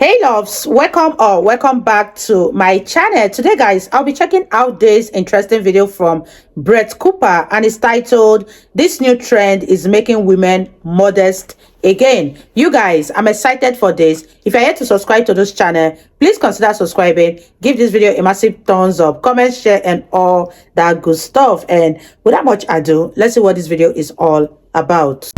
Hey loves, welcome back to my channel. Today guys, I'll be checking out this interesting video from Brett Cooper, and it's titled "This New Trend is Making Women Modest Again." You guys, I'm excited for this. If you're yet to subscribe to this channel, please consider subscribing. Give this video a massive thumbs up, comment, share, and all that good stuff. And without much ado, let's see what this video is all about.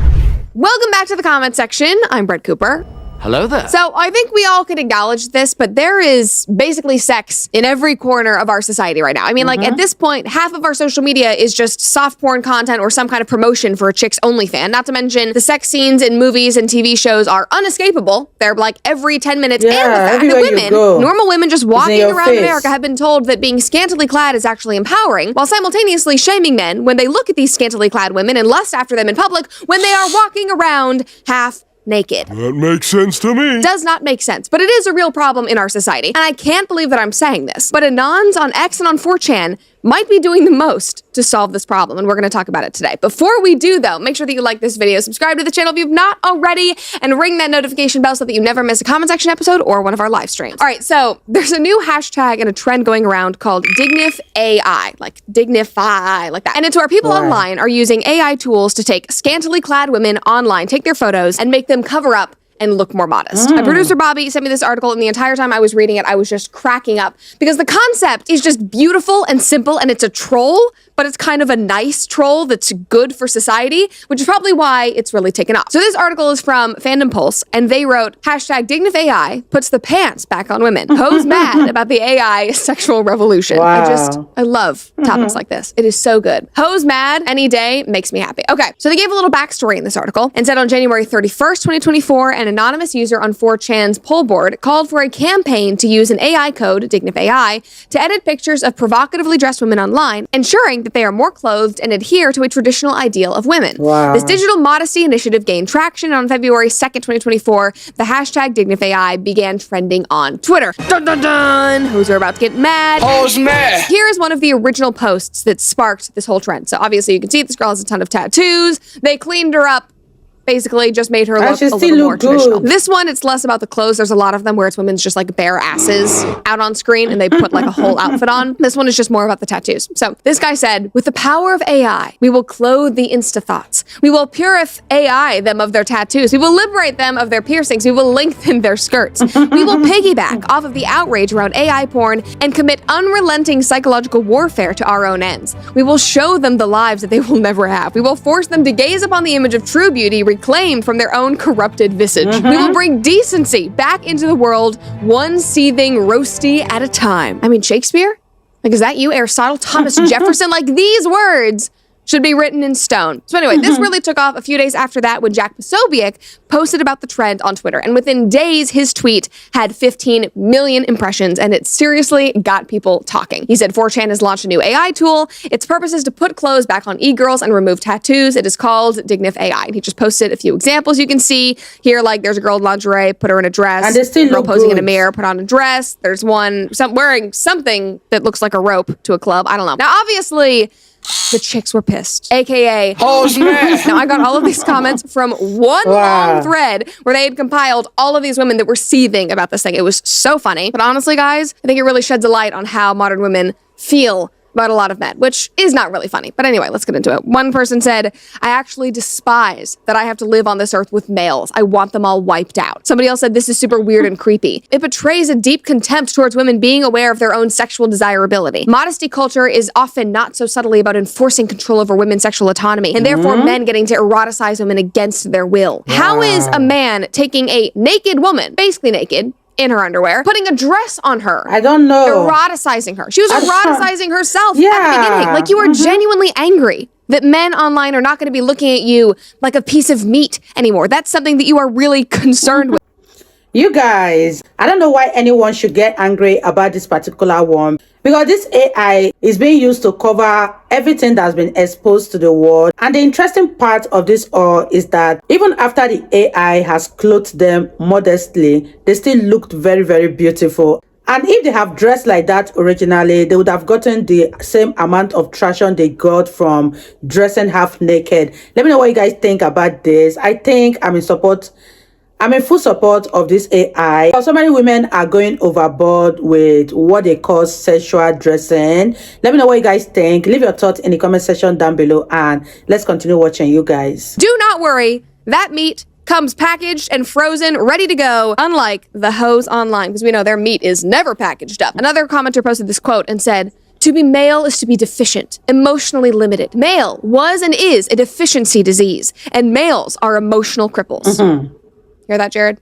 Welcome back to the comment section. I'm Brett Cooper. Hello there. So I think we all can acknowledge this, but there is basically sex in every corner of our society right now. I mean, like at this point, half of our social media is just soft porn content or some kind of promotion for a chick's OnlyFans. Not to mention the sex scenes in movies and TV shows are unescapable. They're like every 10 minutes. And the fact that women, normal women just walking around America have been told that being scantily clad is actually empowering, while simultaneously shaming men when they look at these scantily clad women and lust after them in public when they are walking around half naked. That makes sense to me. Does not make sense, but it is a real problem in our society. And I can't believe that I'm saying this, but Anons on X and on 4chan might be doing the most to solve this problem, and we're going to talk about it today. Before we do, though, make sure that you like this video, subscribe to the channel if you've not already, and ring that notification bell so that you never miss a comment section episode or one of our live streams. All right, so there's a new hashtag and a trend going around called dignifai, like dignify, like that. And it's where people online are using AI tools to take scantily clad women online, take their photos, and make them cover up and look more modest. My producer Bobby sent me this article, and the entire time I was reading it, I was just cracking up because the concept is just beautiful and simple, and it's a troll, but it's kind of a nice troll that's good for society, which is probably why it's really taken off. So this article is from Fandom Pulse, and they wrote, hashtag dignifai puts the pants back on women. Hoes mad about the AI sexual revolution. I love topics like this. It is so good. Hoes mad any day makes me happy. Okay, so they gave a little backstory in this article and said on January 31st, 2024, an anonymous user on 4chan's poll board called for a campaign to use an AI code, dignifai, to edit pictures of provocatively dressed women online, ensuring that they are more clothed and adhere to a traditional ideal of women. This digital modesty initiative gained traction. On February 2nd, 2024, the hashtag dignifai began trending on Twitter. Dun dun dun! Who's are about to get mad? Who's mad? Here is one of the original posts that sparked this whole trend. So obviously you can see this girl has a ton of tattoos. They cleaned her up. Basically just made her look a little more traditional. This one, it's less about the clothes. There's a lot of them where it's women's just like bare asses out on screen and they put like a whole outfit on. This one is just more about the tattoos. So this guy said, with the power of AI, we will clothe the insta-thoughts. We will purify AI them of their tattoos. We will liberate them of their piercings. We will lengthen their skirts. We will piggyback off of the outrage around AI porn and commit unrelenting psychological warfare to our own ends. We will show them the lives that they will never have. We will force them to gaze upon the image of true beauty reclaimed from their own corrupted visage. We will bring decency back into the world, one seething roasty at a time. I mean, Shakespeare? Like, is that you, Aristotle, Thomas Jefferson? Like, these words should be written in stone. So anyway, this really took off a few days after that when Jack Posobiec posted about the trend on Twitter. And within days, his tweet had 15 million impressions, and it seriously got people talking. He said 4chan has launched a new AI tool. Its purpose is to put clothes back on e-girls and remove tattoos. It is called dignifai. And he just posted a few examples you can see here, like there's a girl in lingerie, put her in a dress. And they still girl look posing good. in a mirror, put on a dress. There's one wearing something that looks like a rope to a club. I don't know. Now, obviously, the chicks were pissed, aka Who's mad? Now I got all of these comments from one long thread where they had compiled all of these women that were seething about this thing. It was so funny. But honestly, guys, I think it really sheds a light on how modern women feel about a lot of men, which is not really funny. But anyway, let's get into it. One person said, I actually despise that I have to live on this earth with males. I want them all wiped out. Somebody else said, this is super weird and creepy. It betrays a deep contempt towards women being aware of their own sexual desirability. Modesty culture is often not so subtly about enforcing control over women's sexual autonomy, and therefore men getting to eroticize women against their will. How is a man taking a naked woman, basically naked, in her underwear, putting a dress on her? I don't know. Eroticizing her. She was eroticizing herself at the beginning. Like, you are genuinely angry that men online are not going to be looking at you like a piece of meat anymore. That's something that you are really concerned with. You guys, I don't know why anyone should get angry about this particular one, because this AI is being used to cover everything that's been exposed to the world. And the interesting part of this all is that even after the AI has clothed them modestly, they still looked very, very beautiful. And if they have dressed like that originally, they would have gotten the same amount of traction they got from dressing half naked. Let me know what you guys think about this. I think I'm in support I'm in full support of this AI. Because so many women are going overboard with what they call sexual dressing. Let me know what you guys think. Leave your thoughts in the comment section down below and let's continue watching, you guys. Do not worry, that meat comes packaged and frozen, ready to go, unlike the hoes online, because we know their meat is never packaged up. Another commenter posted this quote and said, "To be male is to be deficient, emotionally limited. Male was and is a deficiency disease, and males are emotional cripples." Hear that, Jared?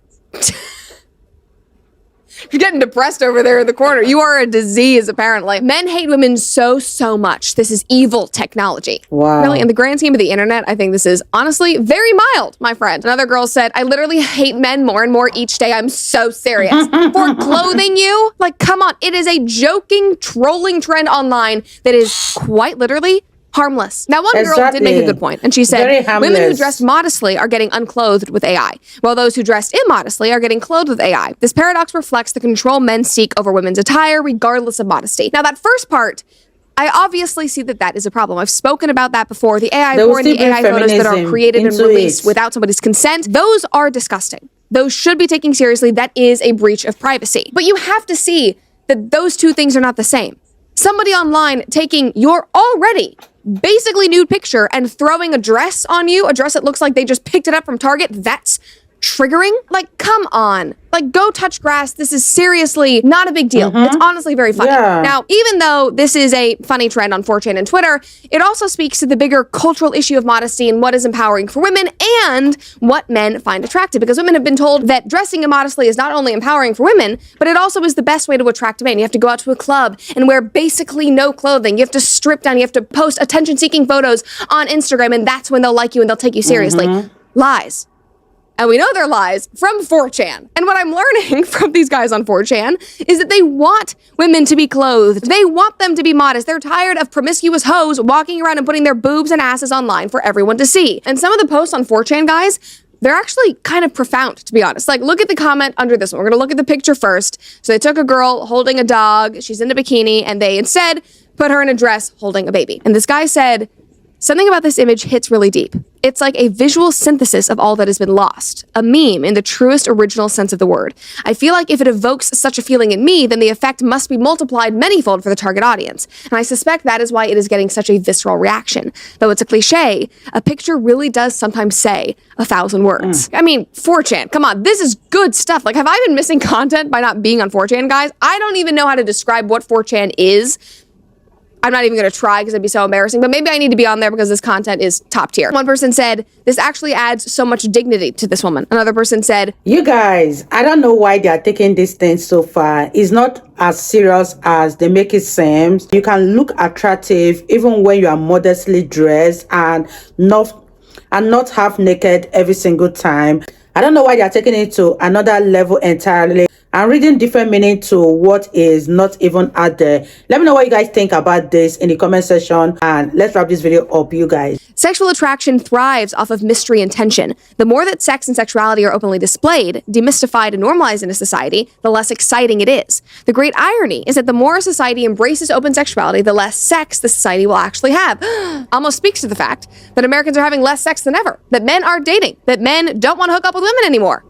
You're getting depressed over there in the corner. You are a disease, apparently. Men hate women so much. This is evil technology. Wow. Really, in the grand scheme of the internet, I think this is honestly very mild, my friend. Another girl said, "I literally hate men more and more each day. I'm so serious." For clothing you? Like, come on. It is a joking, trolling trend online that is quite literally harmless. Now, one girl did make a good point, and she said, "Women who dressed modestly are getting unclothed with AI, while those who dressed immodestly are getting clothed with AI. This paradox reflects the control men seek over women's attire, regardless of modesty." Now, that first part, I obviously see that that is a problem. I've spoken about that before. The AI porn, the AI photos that are created and released without somebody's consent, those are disgusting. Those should be taken seriously. That is a breach of privacy. But you have to see that those two things are not the same. Somebody online taking your already basically nude picture and throwing a dress on you, a dress that looks like they just picked it up from Target, that's triggering? Like, come on. Like, go touch grass. This is seriously not a big deal. It's honestly very funny. Now, even though this is a funny trend on 4chan and Twitter, it also speaks to the bigger cultural issue of modesty and what is empowering for women and what men find attractive. Because women have been told that dressing immodestly is not only empowering for women, but it also is the best way to attract a man. You have to go out to a club and wear basically no clothing. You have to strip down. You have to post attention-seeking photos on Instagram, and that's when they'll like you and they'll take you seriously. Lies. And we know they're lies from 4chan. And what I'm learning from these guys on 4chan is that they want women to be clothed. They want them to be modest. They're tired of promiscuous hoes walking around and putting their boobs and asses online for everyone to see. And some of the posts on 4chan, guys, they're actually kind of profound, to be honest. Like, look at the comment under this one. We're going to look at the picture first. So they took a girl holding a dog. She's in a bikini, and they instead put her in a dress holding a baby. And this guy said, "Something about this image hits really deep. It's like a visual synthesis of all that has been lost. A meme in the truest original sense of the word. I feel like if it evokes such a feeling in me, then the effect must be multiplied manyfold for the target audience. And I suspect that is why it is getting such a visceral reaction. Though it's a cliche, a picture really does sometimes say 1,000 words." I mean, 4chan, come on, this is good stuff. Like, have I been missing content by not being on 4chan, guys? I don't even know how to describe what 4chan is. I'm not even going to try because it'd be so embarrassing, but maybe I need to be on there because this content is top tier. One person said, "This actually adds so much dignity to this woman." Another person said, "You guys, I don't know why they are taking this thing so far. It's not as serious as they make it seem. You can look attractive even when you are modestly dressed and not half naked every single time. I don't know why they are taking it to another level entirely and reading different meaning to what is not even out there. Let me know what you guys think about this in the comment section, and let's wrap this video up, you guys. "Sexual attraction thrives off of mystery and tension. The more that sex and sexuality are openly displayed, demystified, and normalized in a society, the less exciting it is. The great irony is that the more a society embraces open sexuality, the less sex the society will actually have." Almost speaks to the fact that Americans are having less sex than ever, that men aren't dating, that men don't want to hook up with women anymore.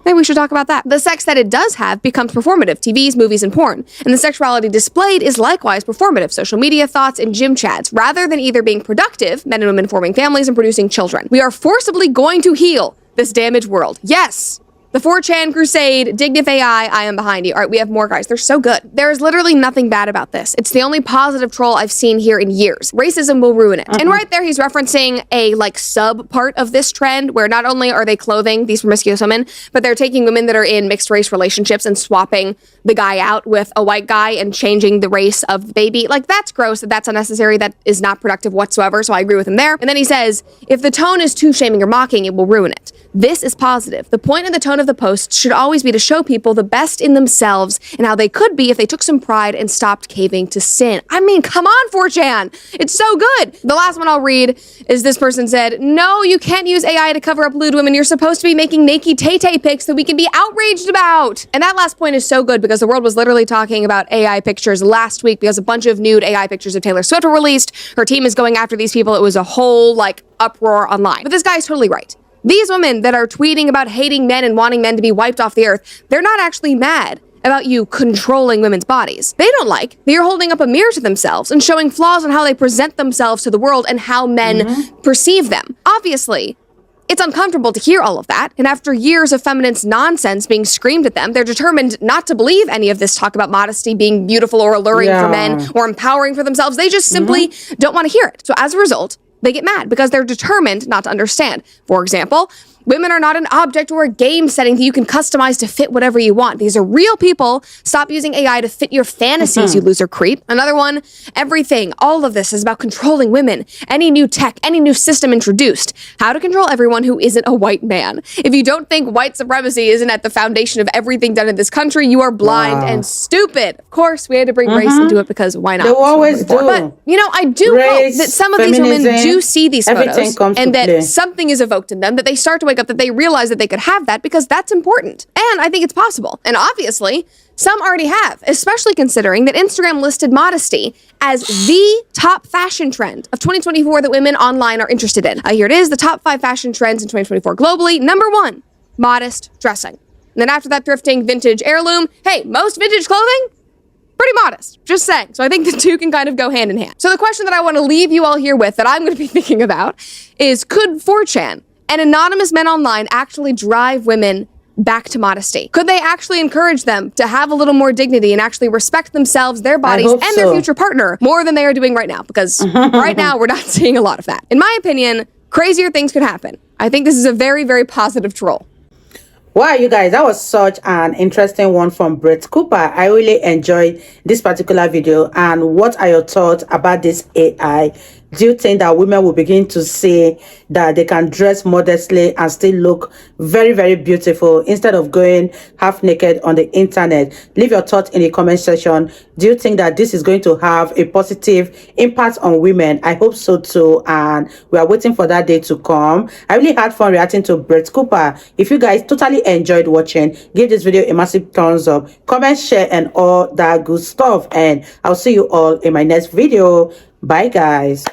Maybe we should talk about that. The sex that it does have becomes performative, TVs, movies, and porn. And the sexuality displayed is likewise performative, social media, thoughts, and gym chats, rather than either being productive, men and women forming families and producing children. We are forcibly going to heal this damaged world. Yes! The 4chan crusade, Dignif AI, I am behind you. All right, we have more, guys. They're so good. There is literally nothing bad about this. It's the only positive troll I've seen here in years. Racism will ruin it. And right there, he's referencing a, like, sub part of this trend where not only are they clothing these promiscuous women, but they're taking women that are in mixed race relationships and swapping the guy out with a white guy and changing the race of the baby. Like, that's gross. That's unnecessary. That is not productive whatsoever. So I agree with him there. And then he says, "If the tone is too shaming or mocking, it will ruin it. This is positive. The point of the tone of the post should always be to show people the best in themselves and how they could be if they took some pride and stopped caving to sin." I mean, come on, 4chan. It's so good. The last one I'll read is this person said, "No, you can't use AI to cover up lewd women. You're supposed to be making naked tay-tay pics that we can be outraged about." And that last point is so good because the world was literally talking about AI pictures last week because a bunch of nude AI pictures of Taylor Swift were released. Her team is going after these people. It was a whole, like, uproar online. But this guy is totally right. These women that are tweeting about hating men and wanting men to be wiped off the earth, they're not actually mad about you controlling women's bodies. They don't like that you're holding up a mirror to themselves and showing flaws in how they present themselves to the world and how men perceive them. Obviously, it's uncomfortable to hear all of that, and after years of feminist nonsense being screamed at them, they're determined not to believe any of this talk about modesty being beautiful or alluring for men or empowering for themselves. They just simply don't want to hear it. So as a result, they get mad because they're determined not to understand. For example, women are not an object or a game setting that you can customize to fit whatever you want. These are real people. Stop using AI to fit your fantasies, you loser creep. Another one, everything, all of this is about controlling women. Any new tech, any new system introduced. How to control everyone who isn't a white man. If you don't think white supremacy isn't at the foundation of everything done in this country, you are blind and stupid. Of course, we had to bring race into it because why not? They always do. But, you know, I do hope that some of these women do see these photos and that something is evoked in them, that they start to wake up, that they realize that they could have that because that's important. And I think it's possible. And obviously, some already have, especially considering that Instagram listed modesty as the top fashion trend of 2024 that women online are interested in. Here it is, the top 5 fashion trends in 2024 globally. Number 1, modest dressing. And then after that, thrifting, vintage, heirloom. Hey, most vintage clothing? Pretty modest, just saying. So I think the two can kind of go hand in hand. So the question that I want to leave you all here with that I'm going to be thinking about is, could 4chan and anonymous men online actually drive women back to modesty? Could they actually encourage them to have a little more dignity and actually respect themselves, their bodies, and their future partner more than they are doing right now? Because right now, we're not seeing a lot of that. In my opinion, crazier things could happen. I think this is a very, very positive troll. Wow, you guys, that was such an interesting one from Brett Cooper. I really enjoyed this particular video. And what are your thoughts about this AI? Do you think that women will begin to see that they can dress modestly and still look very, very beautiful instead of going half naked on the internet? Leave your thoughts in the comment section. Do you think that this is going to have a positive impact on women? I hope so too, and we are waiting for that day to come. I really had fun reacting to Brett Cooper. If you guys totally enjoyed watching, give this video a massive thumbs up, comment, share, and all that good stuff. And I'll see you all in my next video. Bye, guys.